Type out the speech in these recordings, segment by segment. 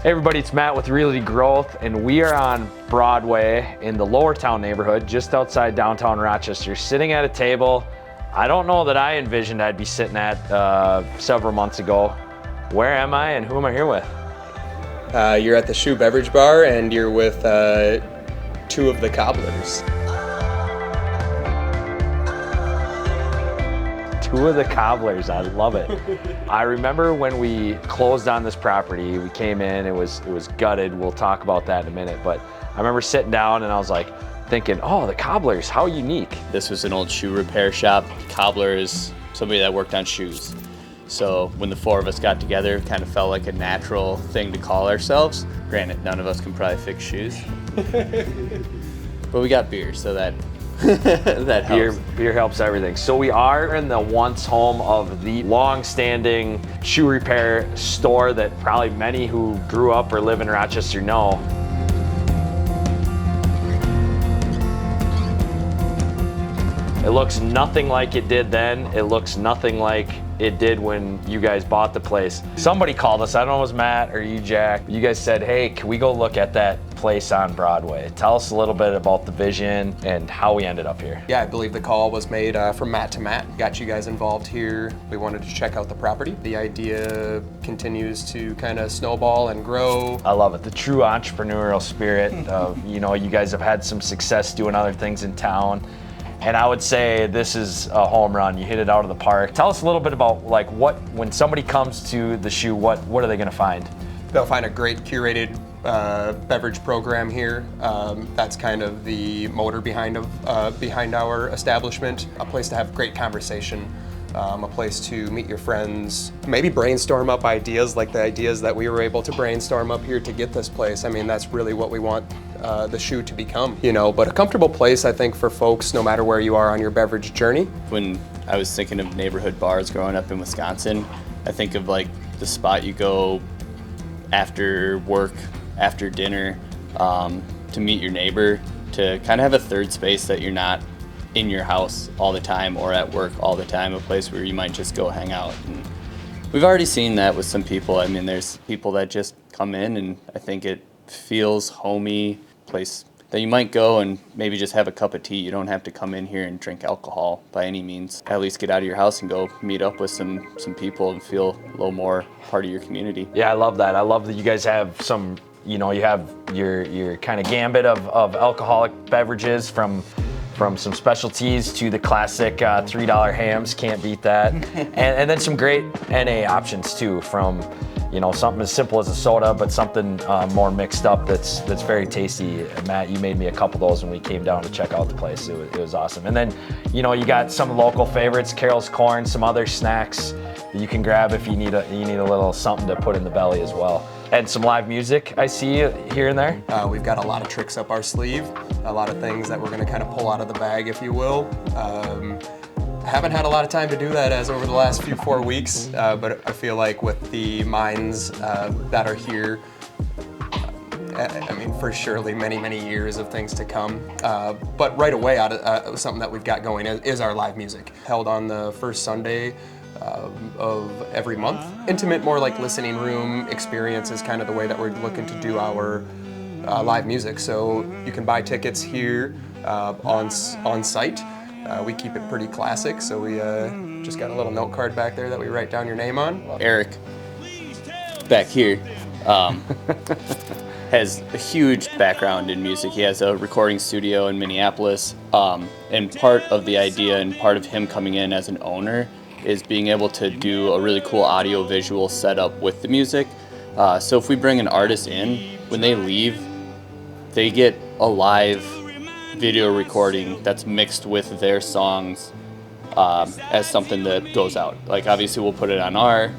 Hey everybody, it's Matt with Realty Growth, and we are on Broadway in the Lower Town neighborhood, just outside downtown Rochester, sitting at a table I don't know that I envisioned I'd be sitting at several months ago. Where am I and who am I here with? You're at the Shoe Beverage bar, and you're with two of the cobblers. Two of the cobblers, I love it. I remember when we closed on this property, we came in, it was gutted. We'll talk about that in a minute, but I remember sitting down and I was like thinking, oh, the cobblers, how unique. This was an old shoe repair shop. Cobbler is somebody that worked on shoes. So when the four of us got together, it kind of felt like a natural thing to call ourselves. Granted, none of us can probably fix shoes. But we got beer, so that that helps. Beer helps everything. So we are in the once home of the long-standing shoe repair store that probably many who grew up or live in Rochester know. It looks nothing like it did then. It looks nothing like it did when you guys bought the place. Somebody called us, I don't know if it was Matt or you, Jack. You guys said, hey, can we go look at that place on Broadway? Tell us a little bit about the vision and how we ended up here. Yeah, I believe the call was made from Matt to Matt. Got you guys involved here. We wanted to check out the property. The idea continues to kind of snowball and grow. I love it, the true entrepreneurial spirit of, you guys have had some success doing other things in town. And I would say this is a home run. You hit it out of the park. Tell us a little bit about when somebody comes to the shoe, what are they gonna find? They'll find a great curated beverage program here. That's kind of the motor behind our establishment. A place to have great conversation, a place to meet your friends, maybe brainstorm up ideas like the ideas that we were able to brainstorm up here to get this place. I mean, that's really what we want the shoe to become, but a comfortable place, I think, for folks no matter where you are on your beverage journey. When I was thinking of neighborhood bars growing up in Wisconsin, I think of like the spot you go after work, after dinner, to meet your neighbor, to kind of have a third space that you're not in your house all the time or at work all the time, a place where you might just go hang out. And we've already seen that with some people. I mean, there's people that just come in, and I think it feels homey, place that you might go and maybe just have a cup of tea. You don't have to come in here and drink alcohol by any means. At least get out of your house and go meet up with some people and feel a little more part of your community. Yeah, I love that. I love that you guys have some, you have your kind of gambit of alcoholic beverages from some specialties to the classic $3 hams, can't beat that. and then some great NA options too, from something as simple as a soda, but something more mixed up that's very tasty. Matt, you made me a couple of those when we came down to check out the place. It was awesome. And then, you got some local favorites, Carol's Corn, some other snacks that you can grab if you need a little something to put in the belly as well. And some live music I see here and there. We've got a lot of tricks up our sleeve, a lot of things that we're going to kind of pull out of the bag, if you will. Haven't had a lot of time to do that as over the last 4 weeks, but I feel like with the minds that are here, I mean, for surely many years of things to come. But right away, out of something that we've got going is our live music, held on the first Sunday of every month. Intimate, more like listening room experience is kind of the way that we're looking to do our live music. So you can buy tickets here on site. We keep it pretty classic, so we just got a little note card back there that we write down your name on. Eric, back here, has a huge background in music. He has a recording studio in Minneapolis, and part of the idea and part of him coming in as an owner is being able to do a really cool audio-visual setup with the music. So if we bring an artist in, when they leave, they get a live video recording that's mixed with their songs as something that goes out. Like, obviously we'll put it on our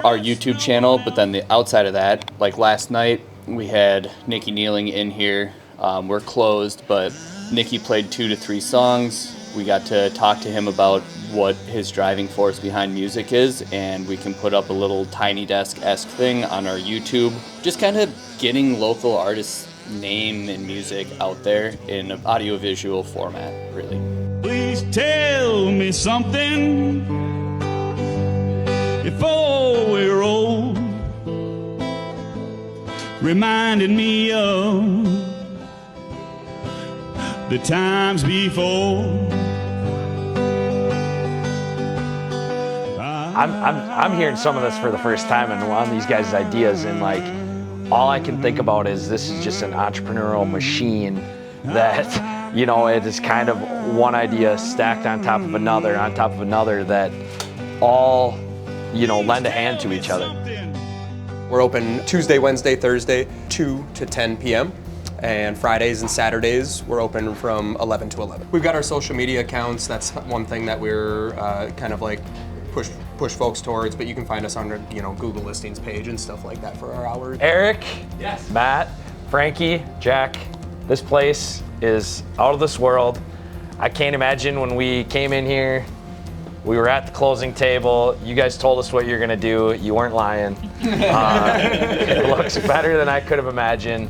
YouTube channel, but then the outside of that, like last night we had Nikki Kneeling in here. We're closed, but Nikki played 2 to 3 songs. We got to talk to him about what his driving force behind music is, and we can put up a little Tiny Desk-esque thing on our YouTube. Just kind of getting local artists' name and music out there in an audio-visual format, really. Please tell me something before we're old. reminding me of the times before. I'm hearing some of this for the first time and on these guys' ideas, and like all I can think about is this is just an entrepreneurial machine that, you know, it is kind of one idea stacked on top of another that all, you know, lend a hand to each other. We're open Tuesday, Wednesday, Thursday, 2 to 10 p.m. And Fridays and Saturdays, we're open from 11 to 11. We've got our social media accounts. That's one thing that we're kind of like push folks towards, but you can find us on, you know, Google listings page and stuff like that for our hours. Eric, Yes. Matt, Frankie, Jack, this place is out of this world. I can't imagine when we came in here, we were at the closing table, you guys told us what you're gonna do, you weren't lying. It looks better than I could have imagined.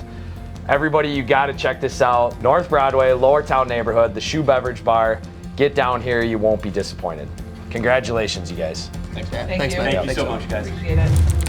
Everybody, you gotta check this out. North Broadway, Lower Town neighborhood, the Shoe Beverage Bar. Get down here, you won't be disappointed. Congratulations, you guys. Thanks, man. Thank Thanks, you. man. Thank you Thanks so much, guys. Appreciate it.